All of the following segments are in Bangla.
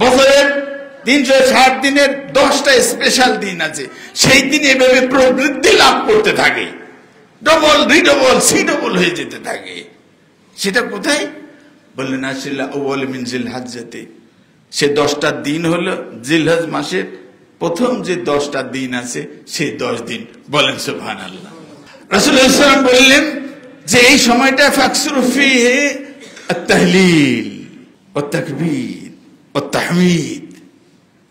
বছরের 360 দিনের 10টা স্পেশাল দিন আছে, সেই দিন এভাবে প্রবৃদ্ধি লাভ করতে থাকে, ডবল রিডবল সিডবল হয়ে যেতে থাকে। সেটা কোথায় বললেন? আসলে আউয়াল মিন জিলহজ্জাতে, সে 10টা দিন হলো জিলহজ মাসের প্রথম যে 10টা দিন আছে সেই 10 দিন। বলেন সুবহানাল্লাহ। রাসূলুল্লাহ সাল্লাল্লাহু আলাইহি ওয়াসাল্লাম বললেন যে এই সময়টা ফাকসুরু ফিহি আত-তাহলিল ওয়াত তাকবীর ওয়াত তাহমিদ,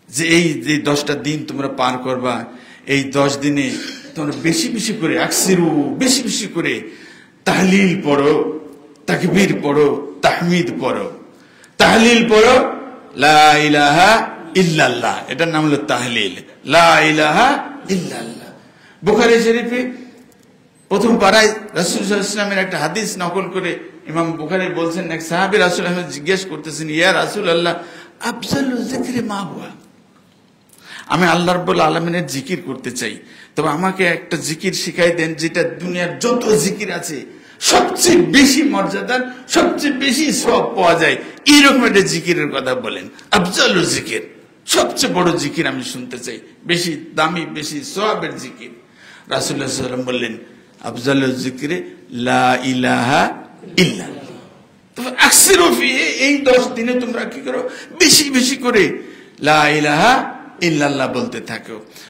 যে এই যে 10টা দিন তোমরা পার করবা, এই 10 দিনে তোমরা বেশি বেশি করে আকসিরু, বেশি বেশি করে তাহলিল পড়ো, তাকবীর পড়ো, তাহমিদ পড়ো। তাহলিল পড়ো লা ইলাহা ইল্লাল্লাহ, এটার নাম হলো তাহলিল, লা ইলাহা ইল্লাল্লাহ। বুখারী শরীফে প্রথম পারায় রাসূল সাল্লাল্লাহু আলাইহি ওয়াসাল্লামের একটা হাদিস নকল করে ইমাম বুখারী বলছেন, এক সাহাবী রাসূলুল্লাহ জিজ্ঞেস করতেছেন, ইয়া রাসূলুল্লাহ আফজালু যিকরি মা হুয়া, আমি আল্লাহ রাব্বুল আলামিনের জিকির করতে চাই, তবে আমাকে একটা জিকির শিখাই দেন যেটা দুনিয়ার যত জিকির আছে সবচেয়ে বেশি মর্যাদার, সবচেয়ে বেশি সওয়াব পাওয়া যায়, এইরকম একটা জিকিরের কথা বলেন। আফজালু জিকির, সবচেয়ে বড় জিকির আমি শুনতে চাই, বেশি দামি, বেশি সওয়াবের জিকির। রাসূলুল্লাহ সাল্লাল্লাহু আলাইহি ওয়াসাল্লাম বললেন আফজালু যিকরি লা ইলাহা ইল্লাল্লাহ। তবে আকসিরু ফিহি, এই 10 দিনে তোমরা কি করো? বেশি বেশি করে লা ইলাহা ইল্লাল্লাহ বলতে থাকো।